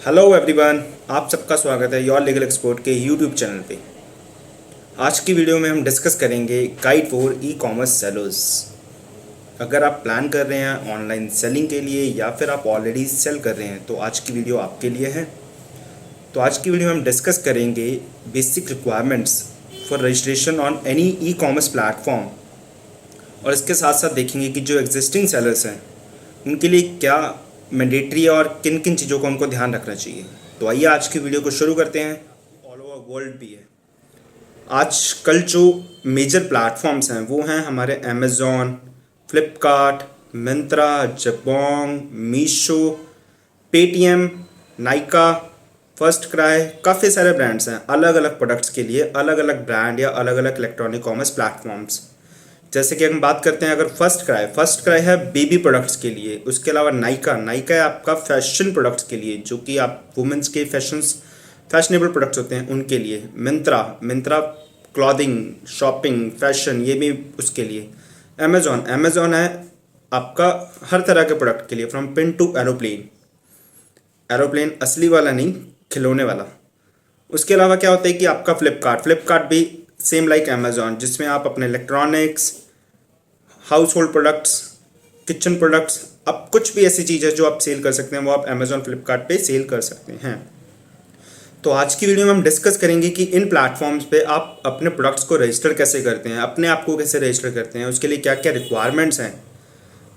Hello everyone, आप सबका स्वागत है योर लीगल एक्सपर्ट के यूट्यूब चैनल पे। आज की वीडियो में हम डिस्कस करेंगे guide for e commerce sellers. अगर आप प्लान कर रहे हैं ऑनलाइन सेलिंग के लिए या फिर आप ऑलरेडी सेल कर रहे हैं तो आज की वीडियो आपके लिए है। तो आज की वीडियो में हम डिस्कस करेंगे basic requirements for registration on any E commerce platform, और इसके साथ साथ देखेंगे कि जो एग्जिस्टिंग सेलर्स हैं उनके लिए क्या मैंडेटरी और किन किन चीज़ों को हमको ध्यान रखना चाहिए। तो आइए आज की वीडियो को शुरू करते हैं। ऑल ओवर वर्ल्ड भी है। आजकल जो मेजर प्लेटफॉर्म्स हैं वो हैं हमारे Amazon, Flipkart, Myntra, Jabong, Meesho, Paytm, Nykaa, first cry. काफ़ी सारे ब्रांड्स हैं अलग अलग प्रोडक्ट्स के लिए, अलग अलग ब्रांड या अलग अलग इलेक्ट्रॉनिक कॉमर्स प्लेटफॉर्म्स। जैसे कि हम बात करते हैं, अगर फर्स्ट क्राई है बेबी प्रोडक्ट्स के लिए। उसके अलावा नाइका है आपका फैशन प्रोडक्ट्स के लिए, जो कि आप वुमेंस के फैशनेबल प्रोडक्ट्स होते हैं उनके लिए। मिंत्रा क्लॉथिंग, शॉपिंग, फैशन, ये भी उसके लिए। अमेज़ॉन है आपका हर तरह के प्रोडक्ट के लिए, फ्रॉम पेन टू एरोप्लेन असली वाला नहीं, खिलौने वाला। उसके अलावा क्या होता है कि आपका फ्लिपकार्ट भी सेम लाइक अमेज़ॉन, जिसमें आप अपने electronics, house hold products, kitchen products, अब कुछ भी ऐसी चीज़ है जो आप सेल कर सकते हैं वो आप अमेज़ॉन फ्लिपकार्ट पे सेल कर सकते हैं। तो आज की वीडियो में हम डिस्कस करेंगे कि इन प्लेटफॉर्म्स पे आप अपने प्रोडक्ट्स को रजिस्टर कैसे करते हैं, अपने आप को कैसे रजिस्टर करते हैं, उसके लिए क्या क्या रिक्वायरमेंट्स हैं,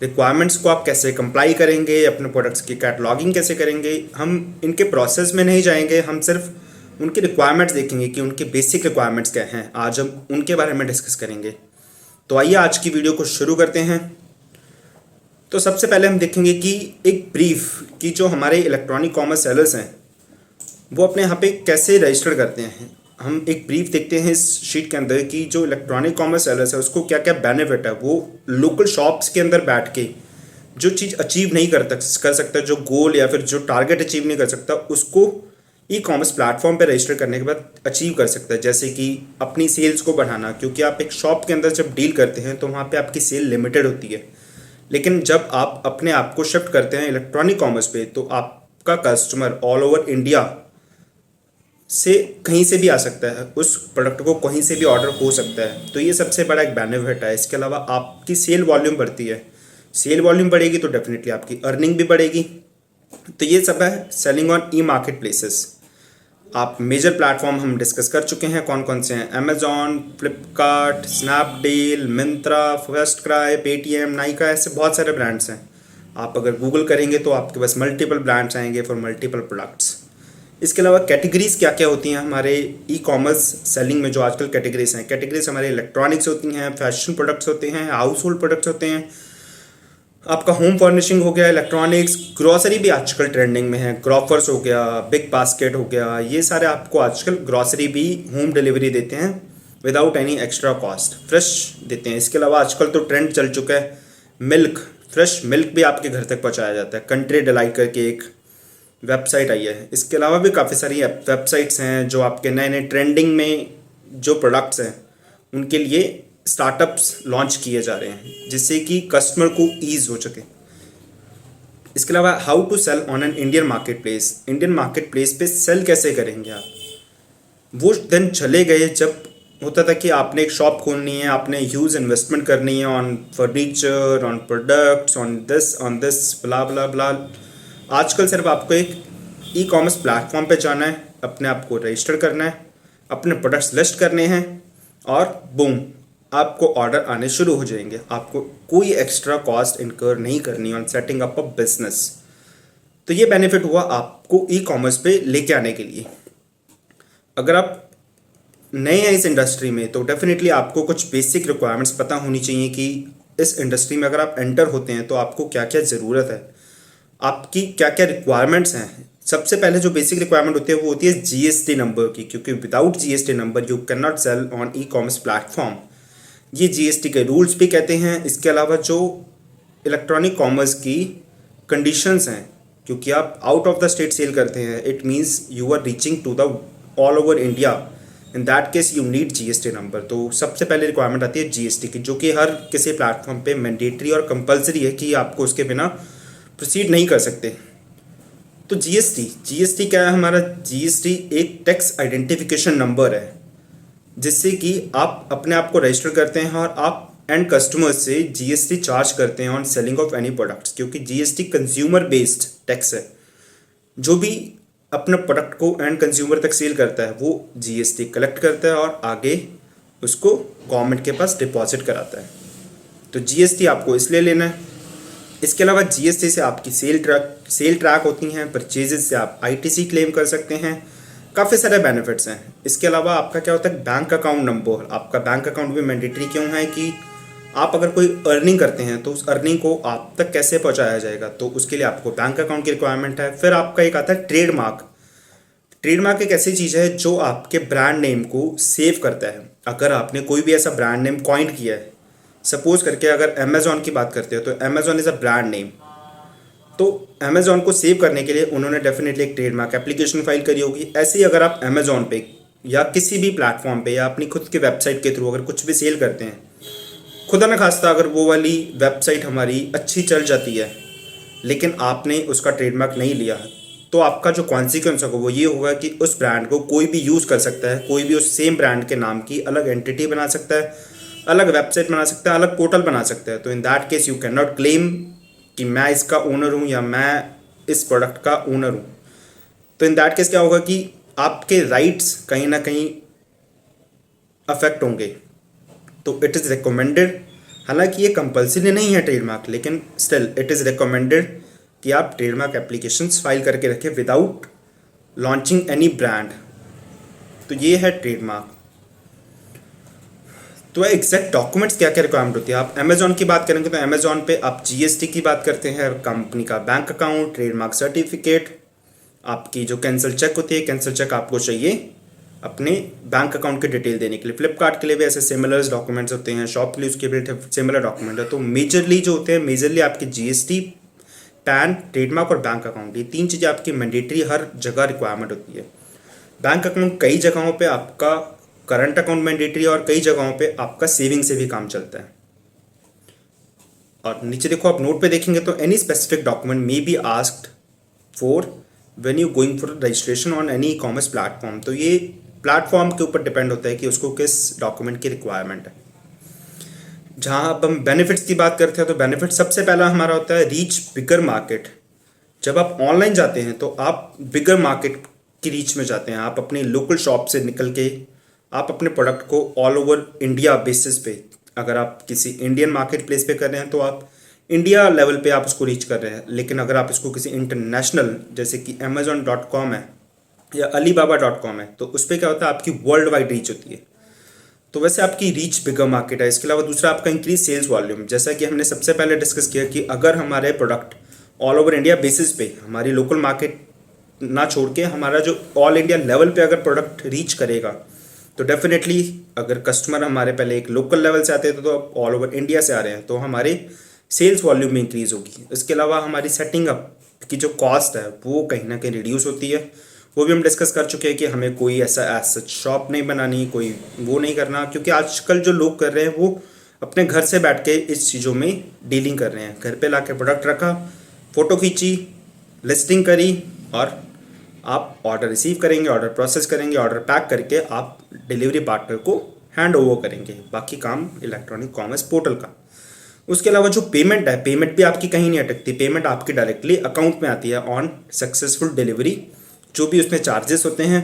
रिक्वायरमेंट्स को आप कैसे कंप्लाई करेंगे, अपने प्रोडक्ट्स की कैटलॉगिंग कैसे करेंगे। हम इनके प्रोसेस में नहीं जाएंगे, हम सिर्फ उनकी रिक्वायरमेंट्स देखेंगे कि उनके बेसिक रिक्वायरमेंट्स क्या हैं। आज हम उनके बारे में डिस्कस करेंगे। तो आइए आज की वीडियो को शुरू करते हैं। तो सबसे पहले हम देखेंगे कि एक ब्रीफ कि जो हमारे इलेक्ट्रॉनिक कॉमर्स सेलर्स हैं वो अपने यहाँ पे कैसे रजिस्टर करते हैं। हम एक ब्रीफ देखते हैं इस शीट के अंदर कि जो इलेक्ट्रॉनिक कॉमर्स सेलर्स है उसको क्या क्या बेनिफिट है। वो लोकल शॉप्स के अंदर बैठ के जो चीज़ अचीव नहीं कर सकता, जो गोल या फिर जो टारगेट अचीव नहीं कर सकता, उसको ई कॉमर्स प्लेटफॉर्म पे रजिस्टर करने के बाद अचीव कर सकता है। जैसे कि अपनी सेल्स को बढ़ाना, क्योंकि आप एक शॉप के अंदर जब डील करते हैं तो वहाँ पे आपकी सेल लिमिटेड होती है, लेकिन जब आप अपने आप को शिफ्ट करते हैं इलेक्ट्रॉनिक कॉमर्स पे तो आपका कस्टमर ऑल ओवर इंडिया से कहीं से भी आ सकता है, उस प्रोडक्ट को कहीं से भी ऑर्डर हो सकता है। तो ये सबसे बड़ा एक बेनिफिट है। इसके अलावा आपकी सेल वॉल्यूम बढ़ती है, सेल वॉल्यूम बढ़ेगी तो डेफिनेटली आपकी अर्निंग भी बढ़ेगी। तो ये सब है selling on E market places. आप मेजर प्लेटफॉर्म हम डिस्कस कर चुके हैं, कौन कौन से हैं। Amazon, Flipkart, Snapdeal, Myntra, first cry, Paytm, Nykaa, ऐसे बहुत सारे ब्रांड्स हैं। आप अगर गूगल करेंगे तो आपके पास मल्टीपल ब्रांड्स आएंगे फॉर मल्टीपल प्रोडक्ट्स। इसके अलावा कैटेगरीज क्या क्या होती हैं हमारे ई कॉमर्स सेलिंग में। जो आजकल कैटेगरीज हैं, कैटेगरीज हमारे इलेक्ट्रॉनिक्स होती हैं, फैशन प्रोडक्ट्स होते हैं, हाउस होल्ड प्रोडक्ट्स होते हैं, आपका होम फर्निशिंग हो गया, इलेक्ट्रॉनिक्स, ग्रॉसरी भी आजकल ट्रेंडिंग में है, ग्रॉफर्स हो गया, बिग बास्केट हो गया। ये सारे आपको आजकल ग्रॉसरी भी होम डिलीवरी देते हैं without any extra cost, fresh देते हैं। इसके अलावा आजकल तो ट्रेंड चल चुका है मिल्क, फ्रेश मिल्क भी आपके घर तक पहुंचाया जाता है। कंट्री डिलाइट करके एक वेबसाइट आई है। इसके अलावा भी काफ़ी सारी वेबसाइट्स हैं जो आपके नए नए ट्रेंडिंग में जो प्रोडक्ट्स हैं उनके लिए स्टार्टअप्स लॉन्च किए जा रहे हैं, जिससे कि कस्टमर को ईज हो सके। इसके अलावा how to sell on an Indian marketplace. Indian marketplace पे सेल कैसे करेंगे आप। वो दिन चले गए जब होता था कि आपने एक शॉप खोलनी है, आपने ह्यूज इन्वेस्टमेंट करनी है on furniture, on products, on this blah blah blah. आजकल सिर्फ आपको एक ई कॉमर्स प्लेटफॉर्म पे जाना है, अपने आप को रजिस्टर करना है, अपने प्रोडक्ट्स लिस्ट करने हैं और बूम, आपको ऑर्डर आने शुरू हो जाएंगे। आपको कोई एक्स्ट्रा कॉस्ट इनकर नहीं करनी on setting up a business. तो ये बेनिफिट हुआ आपको ई कॉमर्स पे लेके आने के लिए। अगर आप नए हैं इस इंडस्ट्री में तो डेफिनेटली आपको कुछ बेसिक रिक्वायरमेंट्स पता होनी चाहिए कि इस इंडस्ट्री में अगर आप एंटर होते हैं तो आपको क्या क्या ज़रूरत है, आपकी क्या क्या रिक्वायरमेंट्स हैं। सबसे पहले जो बेसिक रिक्वायरमेंट होती है वो होती है जीएसटी नंबर की, क्योंकि without GST number you can not sell on e commerce platform. ये जीएसटी के रूल्स भी कहते हैं। इसके अलावा जो इलेक्ट्रॉनिक कॉमर्स की कंडीशंस हैं, क्योंकि आप out of the state sale करते हैं, it means you are reaching to the all over India, in that case you need GST number. तो सबसे पहले रिक्वायरमेंट आती है जीएसटी की, जो कि हर किसी प्लेटफॉर्म पे मैंडेटरी और कंपलसरी है कि आपको उसके बिना प्रोसीड नहीं कर सकते। तो जीएसटी क्या है हमारा? जीएसटी एक टैक्स आइडेंटिफिकेशन नंबर है, जिससे कि आप अपने आप को रजिस्टर करते हैं और आप एंड कस्टमर से जीएसटी चार्ज करते हैं on selling of any products, क्योंकि जीएसटी कंज्यूमर बेस्ड टैक्स है। जो भी अपने प्रोडक्ट को एंड कंज्यूमर तक सेल करता है वो जीएसटी कलेक्ट करता है और आगे उसको गवर्नमेंट के पास डिपॉजिट कराता है। तो जीएसटी आपको इसलिए लेना है। इसके अलावा जीएसटी से आपकी सेल ट्रैक होती हैं, परचेजेस से आप आईटीसी क्लेम कर सकते हैं, काफ़ी सारे बेनिफिट्स हैं। इसके अलावा आपका क्या होता है, बैंक अकाउंट नंबर। आपका बैंक अकाउंट भी मैंडेटरी क्यों है कि आप अगर कोई अर्निंग करते हैं तो उस अर्निंग को आप तक कैसे पहुंचाया जाएगा, तो उसके लिए आपको बैंक अकाउंट की रिक्वायरमेंट है। फिर आपका एक आता है ट्रेडमार्क। ट्रेडमार्क एक ऐसी चीज़ है जो आपके ब्रांड नेम को सेव करता है। अगर आपने कोई भी ऐसा ब्रांड नेम कॉइन किया है, सपोज करके अगर अमेजोन की बात करते हो तो Amazon is a brand name, तो अमेजोन को सेव करने के लिए उन्होंने डेफिनेटली एक ट्रेडमार्क एप्लीकेशन फाइल करी होगी। ऐसे ही अगर आप अमेजोन पे या किसी भी प्लेटफॉर्म पे या अपनी खुद की वेबसाइट के थ्रू अगर कुछ भी सेल करते हैं, खुदा न खास्ता अगर वो वाली वेबसाइट हमारी अच्छी चल जाती है लेकिन आपने उसका ट्रेडमार्क नहीं लिया, तो आपका जो कॉन्सिक्वेंस होगा वो ये होगा कि उस ब्रांड को कोई भी यूज़ कर सकता है, कोई भी उस सेम ब्रांड के नाम की अलग एंटिटी बना सकता है, अलग वेबसाइट बना सकता है, अलग पोर्टल बना सकता है। तो इन that case you can not claim कि मैं इसका ओनर हूँ या मैं इस प्रोडक्ट का ओनर हूँ। तो इन दैट केस क्या होगा कि आपके राइट्स कहीं ना कहीं अफेक्ट होंगे। तो इट इज़ रिकमेंडेड, हालांकि ये कंपल्सरी नहीं है ट्रेडमार्क, लेकिन स्टिल इट इज़ रिकमेंडेड कि आप ट्रेडमार्क एप्लीकेशंस फाइल करके रखें विदाउट लॉन्चिंग एनी ब्रांड। तो ये है ट्रेडमार्क। तो एग्जैक्ट डॉक्यूमेंट्स क्या क्या रिक्वायरमेंट होती है? आप अमेजोन की बात करेंगे तो अमेजोन पे आप जीएसटी की बात करते हैं, कंपनी का बैंक अकाउंट, ट्रेडमार्क सर्टिफिकेट, आपकी जो कैंसिल चेक होती है, कैंसिल चेक आपको चाहिए अपने बैंक अकाउंट की डिटेल देने के लिए। फ्लिपकार्ट के लिए भी ऐसे सिमिलर डॉक्यूमेंट्स होते हैं, शॉप के लिए उसके भी सिमिलर डॉक्यूमेंट है। तो मेजरली जो होते हैं, मेजरली आपकी जीएसटी, पैन, ट्रेडमार्क और बैंक अकाउंट, ये तीन चीज़ें आपकी मैंडेटरी हर जगह रिक्वायरमेंट होती है। बैंक अकाउंट कई जगहों पे आपका करंट अकाउंट मैंडेटरी और कई जगहों पे आपका सेविंग से भी काम चलता है। और नीचे देखो, आप नोट पे देखेंगे तो any specific document may be asked for when you going for registration on any E commerce platform. तो ये प्लेटफॉर्म के ऊपर डिपेंड होता है कि उसको किस डॉक्यूमेंट की रिक्वायरमेंट है। जहाँ अब हम बेनिफिट्स की बात करते हैं तो बेनिफिट सबसे पहला हमारा होता है रीच बिगर मार्केट। जब आप ऑनलाइन जाते हैं तो आप बिगर मार्केट की रीच में जाते हैं। आप अपनी लोकल शॉप से निकल के आप अपने प्रोडक्ट को ऑल ओवर इंडिया बेसिस पे, अगर आप किसी इंडियन मार्केट प्लेस पे कर रहे हैं तो आप इंडिया लेवल पे आप उसको रीच कर रहे हैं। लेकिन अगर आप इसको किसी इंटरनेशनल, जैसे कि Amazon.com है या Alibaba.com है, तो उस पर क्या होता है, आपकी वर्ल्ड वाइड रीच होती है। तो वैसे आपकी रीच बिगर मार्केट है। इसके अलावा दूसरा आपका इंक्रीज सेल्स वॉल्यूम। जैसा कि हमने सबसे पहले डिस्कस किया कि अगर हमारे product all over India basis पे, हमारी लोकल मार्केट ना छोड़ के हमारा जो ऑल इंडिया लेवल पे अगर प्रोडक्ट रीच करेगा, तो डेफिनेटली अगर कस्टमर हमारे पहले एक लोकल लेवल से आते थे तो अब ऑल ओवर इंडिया से आ रहे हैं, तो हमारे सेल्स वॉल्यूम में इंक्रीज होगी। इसके अलावा हमारी सेटिंग अप की जो कॉस्ट है वो कहीं ना कहीं रिड्यूस होती है। वो भी हम डिस्कस कर चुके हैं कि हमें कोई ऐसा सच शॉप नहीं बनानी, कोई वो नहीं करना, क्योंकि आजकल जो लोग कर रहे हैं वो अपने घर से बैठ के इस चीज़ों में डीलिंग कर रहे हैं। घर पे लाके प्रोडक्ट रखा, फ़ोटो खींची, लिस्टिंग करी और आप ऑर्डर रिसीव करेंगे, ऑर्डर प्रोसेस करेंगे, ऑर्डर पैक करके आप डिलीवरी पार्टनर को हैंड ओवर करेंगे। बाकी काम इलेक्ट्रॉनिक कॉमर्स पोर्टल का। उसके अलावा जो पेमेंट है, पेमेंट भी आपकी कहीं नहीं अटकती, पेमेंट आपकी डायरेक्टली अकाउंट में आती है ऑन सक्सेसफुल डिलीवरी। जो भी उसमें चार्जेस होते हैं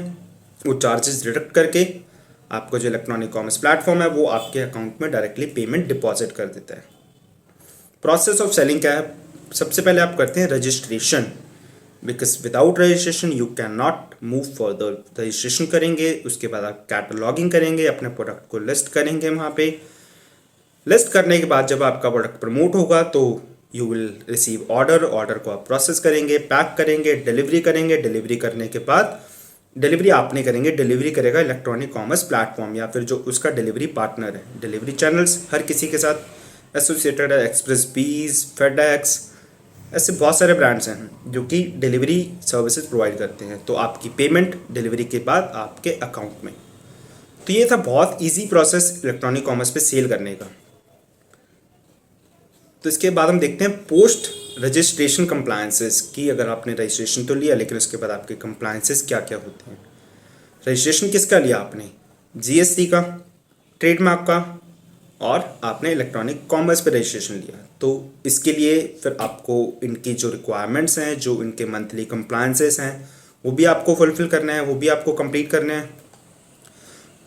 वो चार्जेस डिडक्ट करके आपको जो इलेक्ट्रॉनिक कॉमर्स प्लेटफॉर्म है वो आपके अकाउंट में डायरेक्टली पेमेंट डिपॉजिट कर देता है। प्रोसेस ऑफ सेलिंग क्या है? सबसे पहले आप करते हैं registration, because without registration you can not move further. Registration करेंगे, उसके बाद आप कैटलॉगिंग करेंगे, अपने प्रोडक्ट को लिस्ट करेंगे। वहाँ पे लिस्ट करने के बाद जब आपका प्रोडक्ट प्रमोट होगा तो you will receive order. Order को आप प्रोसेस करेंगे, पैक करेंगे, डिलीवरी करेंगे। डिलीवरी करने के बाद डिलीवरी आप नहीं करेंगे, डिलीवरी करेगा इलेक्ट्रॉनिक कॉमर्स प्लेटफॉर्म या फिर जो उसका डिलीवरी पार्टनर है। डिलीवरी चैनल्स हर किसी के साथ एसोसिएटेड है, एक्सप्रेस बीज, फेडेक्स, ऐसे बहुत सारे ब्रांड्स हैं जो कि डिलीवरी सर्विसेज प्रोवाइड करते हैं। तो आपकी पेमेंट डिलीवरी के बाद आपके अकाउंट में। तो ये था बहुत ईजी प्रोसेस इलेक्ट्रॉनिक कॉमर्स पे सेल करने का। तो इसके बाद हम देखते हैं पोस्ट रजिस्ट्रेशन कंप्लायंसेस की। अगर आपने रजिस्ट्रेशन तो लिया, लेकिन उसके बाद आपके कंप्लायंसेस क्या क्या होते हैं। रजिस्ट्रेशन किसका लिया आपने? जीएसटी का, ट्रेडमार्क का, और आपने इलेक्ट्रॉनिक कॉमर्स पे रजिस्ट्रेशन लिया। तो इसके लिए फिर आपको इनकी जो रिक्वायरमेंट्स हैं, जो इनके मंथली कंप्लायंसेस हैं, वो भी आपको फुलफिल करना है, वो भी आपको कंप्लीट करना है।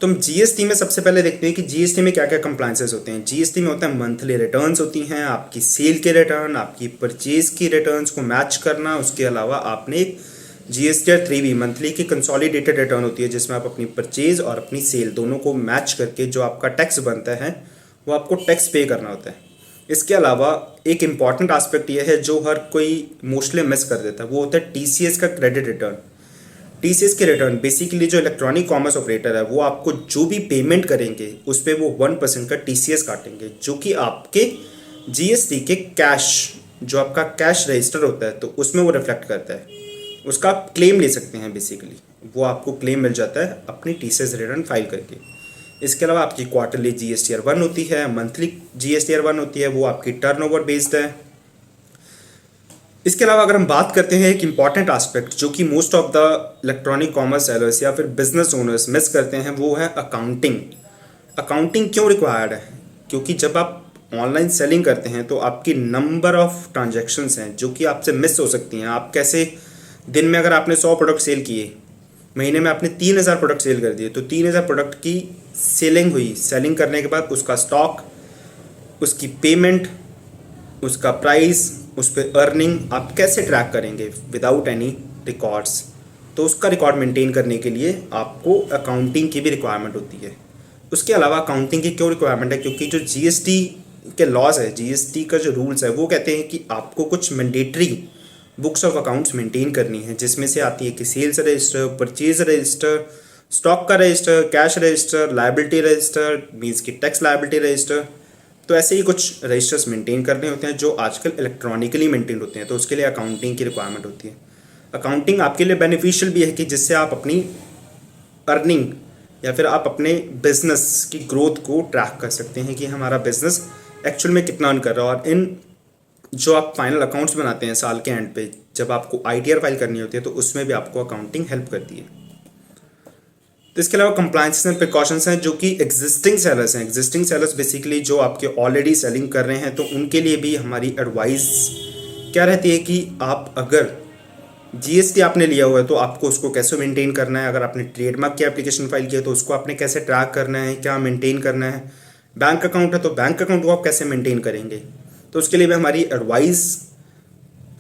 तो हम जीएसटी में सबसे पहले देखते हैं कि जीएसटी में क्या क्या कंप्लायंसेस होते हैं। जीएसटी में होता है मंथली रिटर्न्स होती हैं, आपकी सेल के रिटर्न, आपकी परचेज की रिटर्न्स को मैच करना। उसके अलावा आपने एक जीएसटीआर 3B मंथली की कंसोलिडेटेड रिटर्न होती है, जिसमें आप अपनी परचेज और अपनी सेल दोनों को मैच करके जो आपका टैक्स बनता है वो आपको टैक्स पे करना होता है। इसके अलावा एक इम्पॉर्टेंट एस्पेक्ट ये है जो हर कोई मोस्टली मिस कर देता है, वो होता है टीसीएस का क्रेडिट रिटर्न। टीसीएस के रिटर्न बेसिकली जो इलेक्ट्रॉनिक कॉमर्स ऑपरेटर है वो आपको जो भी पेमेंट करेंगे उस पर वो 1% का टीसीएस काटेंगे, जो कि आपके जीएसटी के कैश, जो आपका कैश रजिस्टर होता है तो उसमें वो रिफ्लेक्ट करता है। उसका आप क्लेम ले सकते हैं, बेसिकली वो आपको क्लेम मिल जाता है अपनी टीसीएस रिटर्न फाइल करके। इसके अलावा आपकी क्वार्टरली जीएसटीआर 1 होती है, मंथली जीएसटीआर 1 होती है, वो आपकी टर्नओवर बेस्ड है। इसके अलावा अगर हम बात करते हैं एक इम्पॉर्टेंट एस्पेक्ट जो कि most of the electronic commerce sellers या फिर बिजनेस ओनर्स मिस करते हैं, वो है अकाउंटिंग। अकाउंटिंग क्यों रिक्वायर्ड है? क्योंकि जब आप ऑनलाइन सेलिंग करते हैं तो आपकी नंबर ऑफ ट्रांजैक्शंस हैं जो कि आपसे मिस हो सकती हैं। आप कैसे दिन में अगर आपने 100 प्रोडक्ट सेल किए, महीने में आपने 3000 प्रोडक्ट सेल कर दिए, तो 3000 प्रोडक्ट की सेलिंग हुई। सेलिंग करने के बाद उसका स्टॉक, उसकी पेमेंट, उसका प्राइस, उस पर अर्निंग आप कैसे ट्रैक करेंगे विदाउट एनी रिकॉर्ड्स? तो उसका रिकॉर्ड मेंटेन करने के लिए आपको अकाउंटिंग की भी रिक्वायरमेंट होती है। उसके अलावा अकाउंटिंग की क्यों रिक्वायरमेंट है? क्योंकि जो जीएसटी के लॉज है, जीएसटी का जो रूल्स है, वो कहते हैं कि आपको कुछ mandatory books of accounts maintain करनी है, जिसमें से आती है कि sales register, purchase register, stock का register, cash register, liability register, means की टैक्स लायबिलिटी रजिस्टर। तो ऐसे ही कुछ रजिस्टर्स मेंटेन करने होते हैं जो आजकल इलेक्ट्रॉनिकली मेंटेन होते हैं, तो उसके लिए अकाउंटिंग की रिक्वायरमेंट होती है। अकाउंटिंग आपके लिए बेनिफिशियल भी है कि जिससे आप अपनी अर्निंग या फिर आप अपने बिजनेस की ग्रोथ को ट्रैक कर सकते हैं कि हमारा बिजनेस एक्चुअल में कितना अर्न कर रहा है। और इन जो आप फाइनल अकाउंट्स बनाते हैं साल के एंड पे, जब आपको आईटीआर फाइल करनी होती है, तो उसमें भी आपको अकाउंटिंग हेल्प करती है। तो इसके अलावा कंप्लायंसेस एंड प्रिकॉशंस हैं जो कि एग्जिस्टिंग सेलर्स हैं। एग्जिस्टिंग सेलर्स बेसिकली जो आपके ऑलरेडी सेलिंग कर रहे हैं, तो उनके लिए भी हमारी एडवाइस क्या रहती है कि आप अगर जीएसटी आपने लिया हुआ है तो आपको उसको कैसे मेंटेन करना है। अगर आपने ट्रेडमार्क की एप्लीकेशन फाइल की है तो उसको आपने कैसे ट्रैक करना है, क्या मेंटेन करना है। बैंक अकाउंट है तो बैंक अकाउंट को आप कैसे मेंटेन करेंगे। तो उसके लिए भी हमारी एडवाइस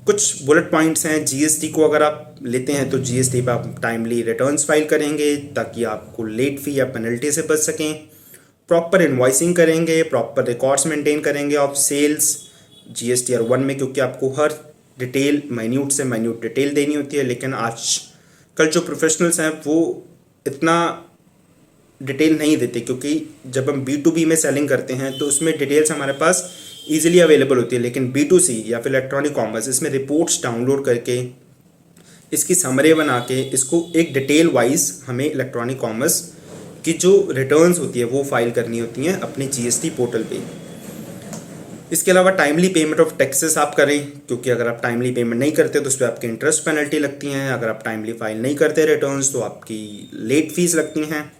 कुछ बुलेट पॉइंट्स हैं। जीएसटी को अगर आप लेते हैं तो जीएसटी पर आप टाइमली रिटर्न्स फाइल करेंगे ताकि आपको लेट फी या पेनल्टी से बच सकें। प्रॉपर इन्वॉइसिंग करेंगे, प्रॉपर रिकॉर्ड्स मेंटेन करेंगे ऑफ सेल्स जीएसटीआर 1 में, क्योंकि आपको हर डिटेल माइन्यूट से माइन्यूट डिटेल देनी होती है। लेकिन आज कल जो प्रोफेशनल्स हैं वो इतना डिटेल नहीं देते, क्योंकि जब हम B2B में सेलिंग करते हैं तो उसमें डिटेल्स हमारे पास ईजिली अवेलेबल होती है। लेकिन B2C या फिर इलेक्ट्रॉनिक कॉमर्स, इसमें रिपोर्ट्स डाउनलोड करके इसकी समरी बना के इसको एक डिटेल वाइज हमें इलेक्ट्रॉनिक कॉमर्स की जो रिटर्न्स होती है वो फाइल करनी होती हैं अपने जीएसटी पोर्टल पे। इसके अलावा टाइमली पेमेंट ऑफ टैक्सेस आप करें, क्योंकि अगर आप टाइमली पेमेंट नहीं करते तो उस पर आपके इंटरेस्ट पेनल्टी लगती हैं। अगर आप टाइमली फाइल नहीं करते रिटर्न्स तो आपकी लेट फीस लगती हैं।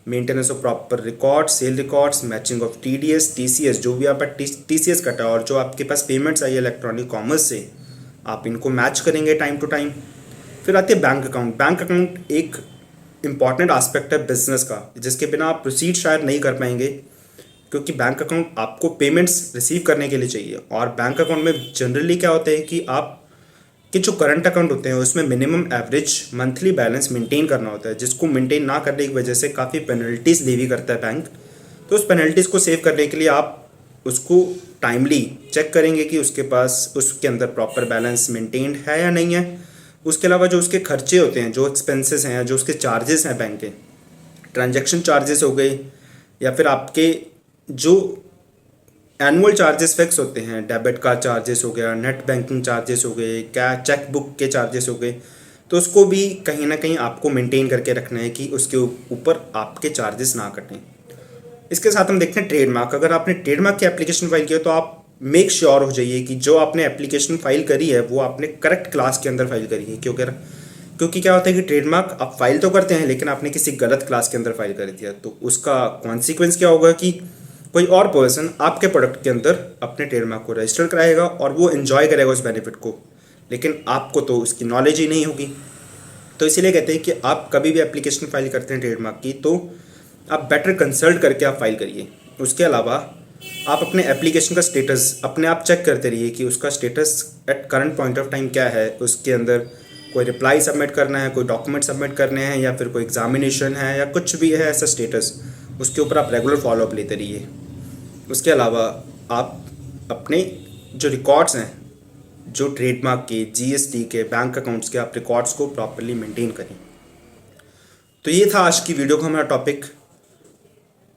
Maintenance of proper record, sale records, matching of TDS, TCS, जो भी आप टीसीएस कटा और जो आपके पास पेमेंट्स आई है इलेक्ट्रॉनिक कॉमर्स से, आप इनको मैच करेंगे टाइम टू टाइम। फिर आती है बैंक अकाउंट। बैंक अकाउंट एक इम्पॉर्टेंट आस्पेक्ट है बिजनेस का, जिसके बिना आप प्रोसीड शायद नहीं कर पाएंगे, क्योंकि बैंक अकाउंट आपको पेमेंट्स रिसीव करने के लिए चाहिए। और बैंक अकाउंट में जनरली क्या होता है कि आप कि जो करंट अकाउंट होते हैं उसमें minimum average monthly balance maintain करना होता है, जिसको मेंटेन ना करने की वजह से काफ़ी पेनल्टीज लेवी करता है बैंक। तो उस पेनल्टीज़ को सेव करने के लिए आप उसको टाइमली चेक करेंगे कि उसके पास उसके अंदर प्रॉपर बैलेंस मेंटेन्ड है या नहीं है। उसके अलावा जो उसके खर्चे होते हैं, जो एक्सपेंसेस हैं, जो उसके चार्जेस हैं बैंक के, ट्रांजैक्शन चार्जेस हो गए या फिर आपके जो एनुअल चार्जेस फिक्स होते हैं, डेबिट कार्ड चार्जेस हो गया, नेट बैंकिंग चार्जेस हो गए, क्या चेक बुक के चार्जेस हो गए, तो उसको भी कहीं ना कहीं आपको मेंटेन करके रखना है कि उसके ऊपर आपके चार्जेस ना कटें। इसके साथ हम देखते हैं ट्रेडमार्क। अगर आपने ट्रेडमार्क की एप्लीकेशन फाइल की है तो आप मेक श्योर हो जाइए कि जो आपने एप्लीकेशन फाइल करी है वो आपने करेक्ट क्लास के अंदर फाइल करी है। क्योंकि क्या होता है कि ट्रेडमार्क आप फाइल तो करते हैं लेकिन आपने किसी गलत क्लास के अंदर फाइल कर दिया, तो उसका कॉन्सिक्वेंस क्या होगा कि कोई और पर्सन आपके प्रोडक्ट के अंदर अपने ट्रेडमार्क को रजिस्टर कराएगा और वो एंजॉय करेगा उस बेनिफिट को, लेकिन आपको तो उसकी नॉलेज ही नहीं होगी। तो इसीलिए कहते हैं कि आप कभी भी एप्लीकेशन फाइल करते हैं ट्रेडमार्क की तो आप बेटर कंसल्ट करके आप फाइल करिए। उसके अलावा आप अपने एप्लीकेशन का स्टेटस अपने आप चेक करते रहिए कि उसका status at current point of time क्या है, उसके अंदर कोई रिप्लाई सबमिट करना है, कोई डॉक्यूमेंट सबमिट करने हैं, या फिर कोई एग्जामिनेशन है, या कुछ भी है ऐसा स्टेटस, उसके ऊपर आप रेगुलर फॉलोअप लेते रहिए। उसके अलावा आप अपने जो रिकॉर्ड्स हैं, जो ट्रेडमार्क के, जीएसटी के, बैंक अकाउंट्स के, आप रिकॉर्ड्स को प्रॉपरली मेंटेन करें। तो ये था आज की वीडियो का हमारा टॉपिक।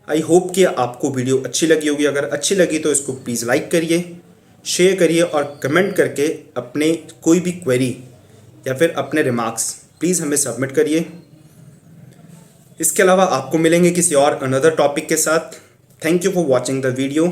आई होप कि आपको वीडियो अच्छी लगी होगी। अगर अच्छी लगी तो इसको प्लीज़ लाइक करिए, शेयर करिए और कमेंट करके अपने कोई भी क्वेरी या फिर अपने रिमार्क्स प्लीज़ हमें सबमिट करिए। इसके अलावा आपको मिलेंगे किसी और अनदर टॉपिक के साथ। Thank you for watching the video.